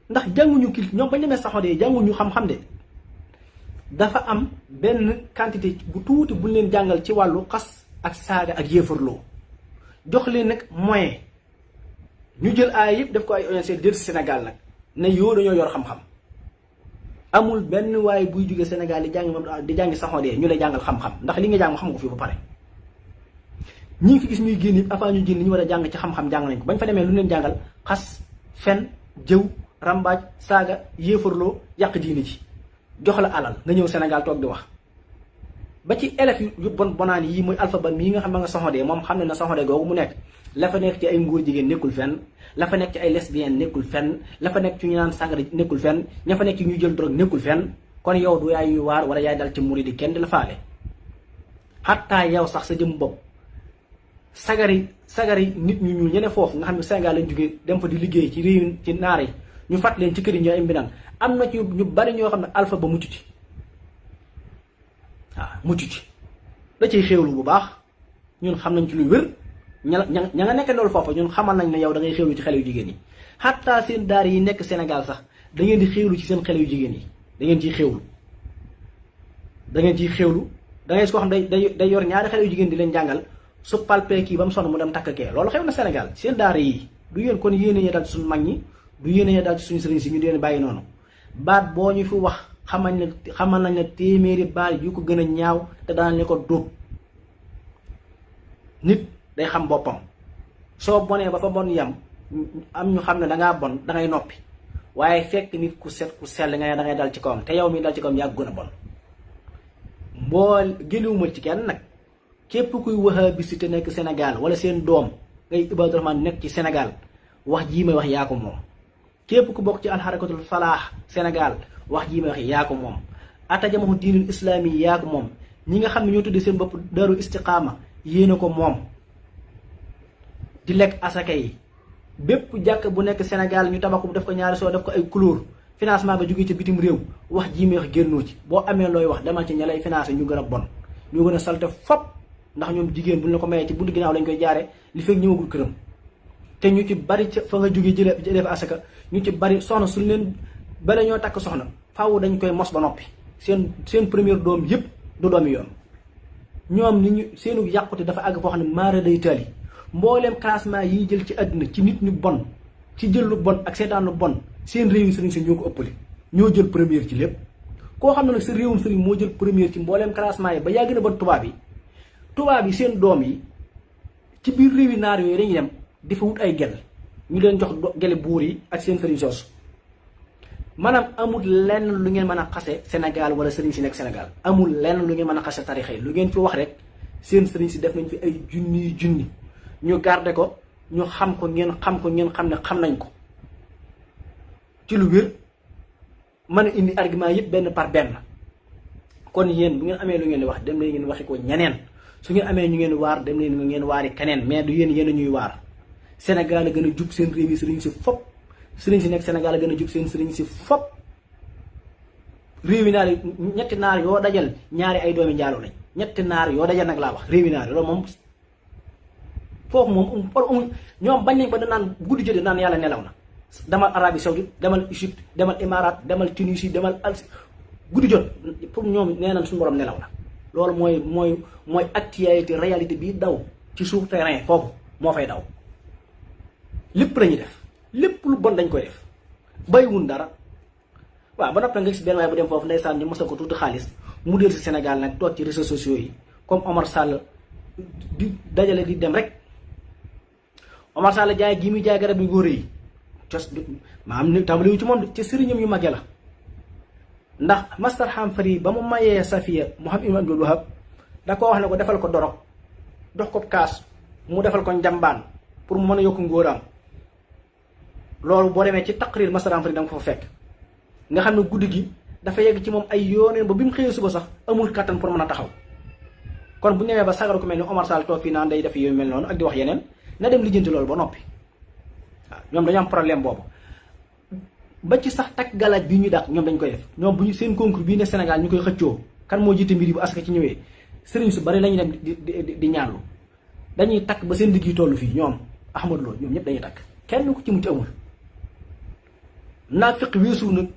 S4: ndax jànguñu kil ñoom bañ demee Saxoodee jànguñu xam-xam de dafa am benn quantité bu tuuti buñ leen jàngal ci wàllu xas ak saaga ak yéefarloo jox leen nag moyen ñu jël aay yëpp def ko ay ONG jël si Sénégal nag ne yoo dañoo yor xam-xam amul benn waaye buy jógee Sénégal di jàngi Saxoodee ñu lay jàngal xam-xam ndax li nga jàng xam nga ko fii ba pare ñi ngi fi gis ñuy génn yëpp avant ñu génn li ñu war a jàng ci xam-xam jàng nañ ko bañ fa demee lu leen jàngal xas fen jëw rambaaj saaga yéefarloo yàq diine ci jox la alal nga ñëw Sénégal toog di wax ba ci élèves yu bonaan yi muy Alpha Ba mii nga xam ne nga Saxoodee moom xam ne na Saxoodee googu mu nekk la fa nekk ci ay ngóor jigéen nekkul fenn la fa nekk ci ay lesbienne nekkul fenn la fa nekk ci ñu naan sàngara nekkul fenn ña fa nekk ci ñu jël drogue nekkul fenn kon yow du yaay ñuy waar wala yaay dal ci murid yi kenn di la faale xattaa yow sax sa jëm bopp sagari nit ñu ñuul ñene foofu nga xam ne Sénégal lañ jógee dem fa di liggéey ci réew ci naar yi ñu fàtt leen ci kër yi ñoo imbi naan am na ci ñu bari ñoo xam ne alpha ba mucc ci waaw mucc ci da ciy xéewlu bu baax ñun xam nañ ci lu wér ña nga nekk loolu foofa ñun xamal nañ ne yow da ngay xéewlu ci xale yu jigéen yi xattaa seen daara yi nekk Sénégal sax da ngeen di xéewlu ci seen xale yu jigéen yi da ngeen ciy xéewlu da ngeen ciy xéewlu da ngay koo xam day yor ñaari xale yu jigéen di leen jàngal su palpee kii ba mu sonn mu dem takk kee loolu xew na Sénégal seen daara yi du yéen kon yéene ñee daal ci suñu mag ñi du yéene ñee daal ci suñu sëriñ si ñu deen bàyyi noonu baat boo ñu fi wax xamal nañ ne téeméeri baat yu ko gën a ñaaw te danañ ko dóob nit day xam boppam soo bonee ba fa bon yam am ñu xam ne dangaa bon dangay noppi waaye fekk nit ku set ku sell nga ne dangay dal ci kawam te yow mi dal ci kawam yaa gën a bon génniwuma ci kenn nag képp kuy wahabiste te nekk Sénégal wala seen doom ngay Ibaadu Rahmaan nekk ci Sénégal wax jii may wax yaa ko moom képp ku bokk ci alxarakatul falaax Sénégal wax jii may wax yaa ko moom ata jamahu diinul islaami yaa ko moom ñi nga xam ne ñoo tuddee seen bopp daru istiqaama yéena ko moom di lekk asaka yi bépp jàkk bu nekk Sénégal ñu tabax ko def ko ñaari soo def ko ay couleur financement ba jógee ci bitim réew wax jii may wax génnoo ci boo amee looy wax demal ci ña lay financé ñu gën a bon ñu gën a salte fop ndax ñoom jigéen bu ñu la ko mayee ci buntu ginnaaw lañ koy jaare li fekk ñëwagul këram te ñu ci bari fa nga jógee jëlee def asaka ñu ci bari soxna suñ leen bala ñoo takk soxna faaw dañ koy mos ba noppi seen première doom yëpp du doomi yoon ñoom ni ñu seenu yàqute dafa àgg foo xam ne maara day taali mbooleem classement yi jël ci àdduna ci nit ñu bon ci jël lu bon ak seetaan lu bon seen réew sëriñ si ñoo ko ëppale ñoo jël première ci lépp koo xam ne nag sa réewum sëriñ moo jël première ci mbooleem classement yi ba yaa gën a bon tubaab yi seen doom yi ci biir réewi naar yooyu dañuy dem di fa wut ay gel ñu leen jox gele buur yi ak seen sëriñ soosu maanaam amul lenn lu ngeen mën a xase Sénégal wala sëriñ si nekk Sénégal amul lenn lu ngeen mën a xase tarixa yi lu ngeen fi wax rek seen sëriñ si def nañ fi ay junni ñu garde ko ñu xam ko ngeen xam ne xam nañ ko ci lu wér mën a indi argument yëpp benn par benn kon yéen bu ngeen amee lu ngeen di wax dem leen ngeen waxi ko ñeneen su ngeen amee ñu ngeen waar dem leen ngeen waari keneen mais du yéen a ñuy waar Sénégal a gën a jub seen réew yi sëriñ si fop sëriñ si nekk Sénégal a gën a jub seen sëriñ si fop réewi naar yi ñetti naar yoo dajal ñaari ay doomi njaaloo lañ ñetti naar yoo dajal nag laa wax réewi naar yi loolu moom foofu moom ñoom bañ nañ ko da naan guddi jotee naan yàlla nelaw na demal Arabie Saoudite demal Égypte demal Émirats demal Tunisie demal guddi jot pour ñoom nee nañ suñu borom nelaw na loolu mooy actualité réalité bii daw ci suuf terrain foofu moo fay daw lépp lañuy def lépp lu bon dañ koy def bàyyiwun dara waaw ba noppi nga gis benn waaye bu dem foofu ndeysaan ñu mosal ko tuuti xaalis mu del si Sénégal nag toog ci réseaux sociaux yi comme Omar Sall di dajale di dem rek Omar Sall jaay gi muy jaay garab yu góor yi cos maam ni tàmbaliwu ci moom ci sëriñam yu magge la ndax Mastar Hamfari ba mu mayee Safiya Muhammad ibn Abdul Wahab da ko wax ne ko defal ko dorog dox ko kaas mu defal ko njambaan pour mu mën a yokk ngóoraam loolu boo demee ci taqrir Mastar Hamfari da nga ko fa fekk nga xam ne guddi gi dafa yegg ci moom ay yooneen ba bi mu xëyee suba sax amul kattan pour mën a taxaw kon bu ñëwee ba sagaru ko mel ni Omar Sall toog fii naan day def yooyu mel noonu ak di wax yeneen na dem lijjanti loolu ba noppi waaw ñoom dañu am problème boobu ba ci sax takk galaaj bii ñu dàq ñoom dañ koy def ñoom bu ñu seen concours bii ne Sénégal ñu koy xëccoo kan moo jiite mbir yi bu aska ci ñëwee sëriñ su bari lañuy dem di ñaanlu dañuy takk ba seen digg yi toll fii ñoom Ahmad Lo ñoom ñëpp dañuy takk kenn ku ci mucc amul naafiq weesu nag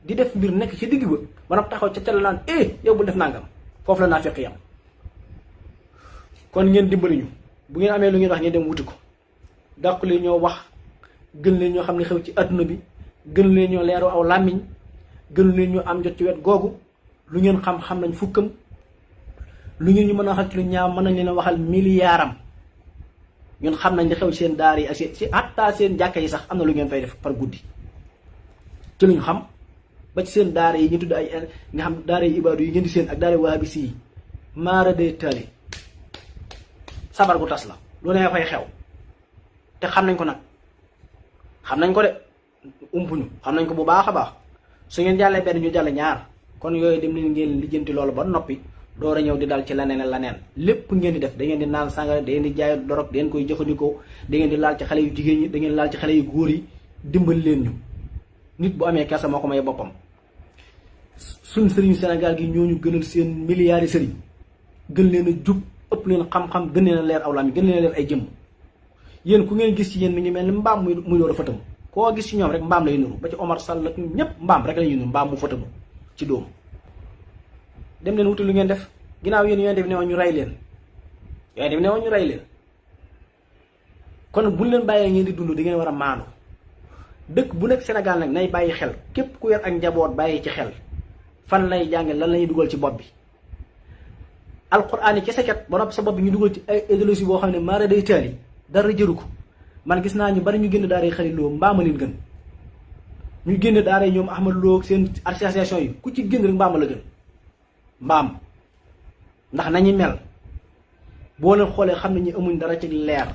S4: di def mbir nekk ci digg ba nag taxaw ca teel naan yow bul def nangam foofu la naafiq yam kon ngeen dimbali ñu bu ngeen amee lu ngeen wax ngeen dem wuti ko dàqu leen ñoo wax gën leen ñoo xam ne xew ci adduna bi gën leen ñoo leeru aw làmmiñ gën leen ñoo am jot ci wet googu lu ngeen xam nañ fukkam lu ngeen ñu mën a waxal ci lu ñaaw mën nañ leen a waxal miliyaaram ñun xam nañ li xew ci seen daar yi ak ci hatta seen jàkka yi sax am na lu ngeen fay def par guddi ci luñ xam ba ci seen daara yi ñu tudd ay nga xam daara yi ibaadu yi ngeen di seen ak daara wahabi si maara de tali sabar gu tas la lu ne fay xew te xam nañ ko nag xam nañ ko de umpuñu xam nañ ko bu baax a baax su ngeen jàllee benn ñu jàll ñaar kon yooyu dem leen ngeen lijjanti loolu ba noppi door a ñëw di dal ci laneen lépp ngeen di def da ngeen di naan sàngara da ngeen di jaay dorog da ngeen koy jëfandikoo da ngeen di laal ci xale yu jigéen ñi da ngeen laal ci xale yu góor yi dimbal leen ñu nit bu amee kersa moo ko may boppam. suñ sëriñu Sénégal gi ñooñu gënal seen milliards yi sëriñ gën leen a jub ëpp leen xam-xam gën leen a leer awlaam yi gën leen a leer ay jëmm yéen ku ngeen gis ci yéen mi ngi mel ni mbaam muy door a fëtamu koo gis ci ñoom rek mbaam lay nuru ba ci Omar Sall ak ñëpp mbaam rek la ñuy nuru mbaam mu fëtamu ci dóom dem leen wuti lu ngeen def ginnaaw yéen def ne woon ñu rey leen yooyu def ne woon ñu rey leen kon buñ leen bàyyee ngeen di dund di ngeen war a maanu dëkk bu nekk Sénégal nag nay bàyyi xel képp ku yor ak njaboot bàyyi ci xel fan lay jànge lan la ñuy dugal ci bopp bi alxuraan yi kese kat ba noppi sa bopp bi ñu dugal ci ay idéologie boo xam ne maara day taali dara jëru ko man gis naa ñu bari ñu génn daara Xalil Lo mbaama leen gën ñu génn daara ñoom Ahmad Lo seen association yi ku ci génn rek mbaama la gën mbaam ndax nañu mel boo leen xoolee xam ne ñu amuñ dara ci leer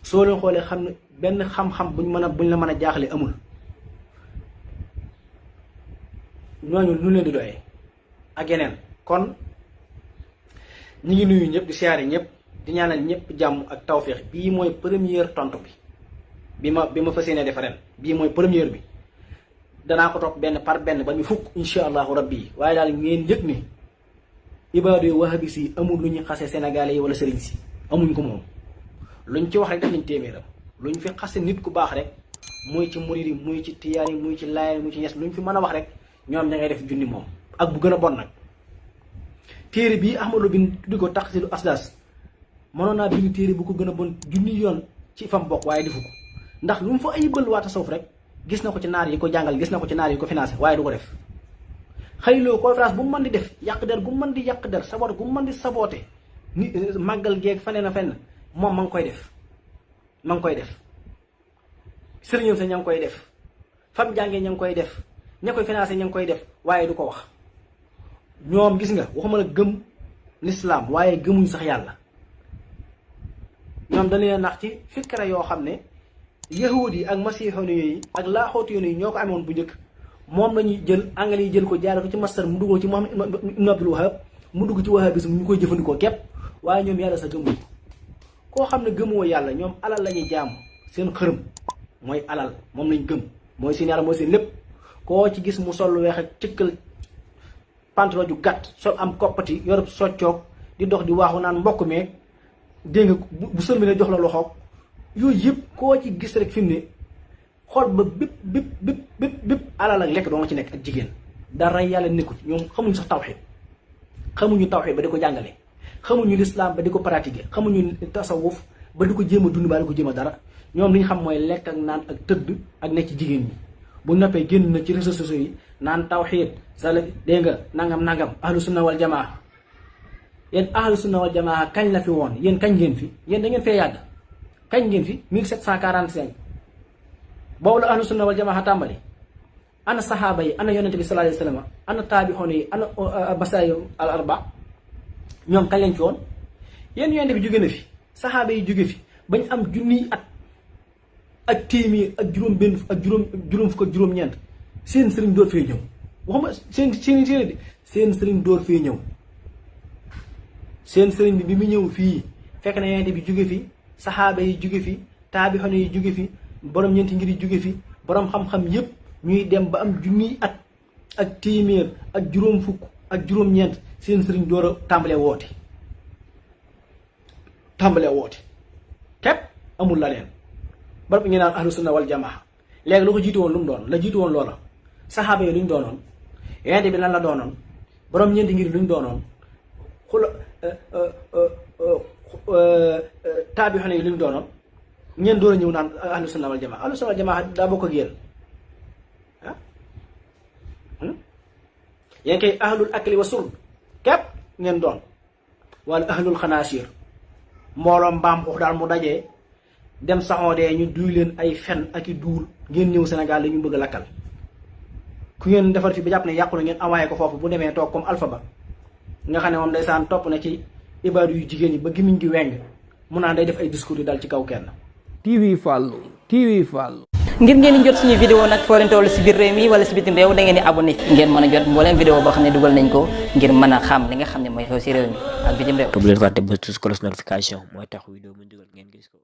S4: soo leen xoolee xam ne benn xam-xam buñ la mën a jaaxle amul ñooñu lu leen di doyee ak yeneen kon ñi ngi nuyu ñëpp di siyaare ñëpp di ñaanal ñëpp jàmm ak tawféex bii mooy première tontu bi ma fas yéene def ren bii mooy première bi danaa ko topp benn par benn ba ñu fukk insha allahu rabbi waaye daal ngeen yëg ni ibaadu wahabi si amul lu ñuy xase sénégalais yi wala sëriñ si amuñ ko moom luñ ci wax rek def nañ téeméeram luñ fi xase nit ku baax rek muy ci murid yi muy ci tiyaan yi muy ci laayeen muy ci ñes luñ fi mën a wax rek ñoom ña ngay def junni moom ak bu gën a bon nag téere bii Ahmadu bin tuddi ko Taqsidu Asdas mënoon naa bind téere bu ko gën a bon junni yoon ci fam bokk waaye defu ko ndax lu mu fa ay bël waata soof rek gis na ko ci naar yi ko jàngal gis na ko ci naar yi ko financé waaye du ko def Xalil Lo conférence bu mu mën di def yàq der gu mu mën di yàq der saboot gu mu mën di saboote ni màggal geeg feneen a fenn moom ma ngi koy def sëriñam sa ña ngi koy def fam jàngee ña ngi koy def ña koy financé ña ngi koy def waaye du ko wax ñoom gis nga waxuma la gëm lislaam waaye gëmuñ sax yàlla ñoom dañ leen nax ci fikra yoo xam ne yahud yi ak masiixoon yi ak laaxoot yoon yi ñoo ko amoon bu njëkk moom lañuy jël anglais yi jël ko jaare ko ci mastar mu duggoo ci Muhammad ibn Abdul Wahab mu dugg ci wahabisme ñu koy jëfandikoo képp waaye ñoom yàlla sa gëmuñ koo xam ne gëmoo yàlla ñoom alal la ñuy jaamu seen xërëm mooy alal moom lañ gëm mooy seen yàlla mooy seen lépp koo ci gis mu sol lu weex ak cëkkal pantalon ju gàtt sol am koppati yorub soccoog di dox di waaxu naan mbokk meeg dégg nga bu sëlmi ne jox la loxoog yooyu yëpp koo ci gis rek fi mu ne xool ba bépp alal ak lekk doo nga ci nekk ak jigéen dara yàlla nekku ci ñoom xamuñu sax tawxiid xamuñu tawxiid ba di ko jàngale xamuñu lislaam ba di ko pratiquer xamuñu tasawuf ba di ko jéem a dund ba di ko jéem a dara ñoom li ñu xam mooy lekk ak naan ak tëdd ak nekk ci jigéen ñi bu noppee génn na ci réseaux sociaux yi naan tawxiid sala dégg nga nangam ahlu sunna wal jamaa yéen ahlu sunna wal jamaa kañ la fi woon yéen kañ ngeen fi yéen da ngeen fee yàgg kañ ngeen fi 1745 boobu la ahlu sunna wal jamaa tàmbali ana saxaaba yi ana yonente bi sallallahu alayhi wa sallam ana taabixoon yi ana masaay al arba ñoom kañ lañ fi woon yéen yonente bi jóge na fi saxaaba yi jóge fi bañ am junniy at ak téeméer ak juróom benn ak juróom fukk ak juróom-ñeent seen sëriñ door fee ñëw waxuma seen sëriñ door fee ñëw seen sëriñ bi mu ñëw fii fekk na yonente bi jóge fi saxaaba yi jóge fi taabixoon yi jóge fi borom ñeenti ngir yi jóge fi borom xam-xam yépp ñuy dem ba am junniy at ak téeméer ak juróom fukk ak juróom-ñeent seen sëriñ door a tàmbalee woote képp amul la leen barab ñu naan ahlu sunna wal jamaa léegi lu ko jiitu woon lu mu doon la jiitu woon loola saxaaba yi lu ñu doonoon yonente bi lan la doonoon borom ñeenti ngir lu ñu doonoon xula taabixoon yi lu ñu doonoon ngeen door a ñëw naan ahlu sunna wal jamaa ahlu sunna wal jamaa daa bokk ak yéen yéen kay ahlul akli wa surb képp ngeen doon wala ahlul xanaasir mbooloo mbaam xux daal mu dajee dem saxoodee ñu duy leen ay fen ak i duul ngeen ñëw Sénégal la ñu bëgg a lakkal ku ngeen defar fi ba jàpp ne yàqu na ngeen envoyé ko foofu bu demee toog comme alpha ba nga xam ne moom ndeysaan topp na ci ibaadu yu jigéen yi ba gimiñ gi weng mu naan day def ay discours yi dal ci kaw kenn.
S1: TV Fallou.
S2: ngir ngeen di jot suñu vidéo nag foo leen toll si biir réew mi wala si bitim réew da ngeen di abonné ngeen mën a jot mbooleem vidéo boo xam ne dugal nañ ko ngir mën a xam li nga xam ne mooy xew si réew mi ak bitim réew.
S3: te bu leen fàtte bës tous cloche notification mooy tax vidéo mu dugal ngeen gis ko.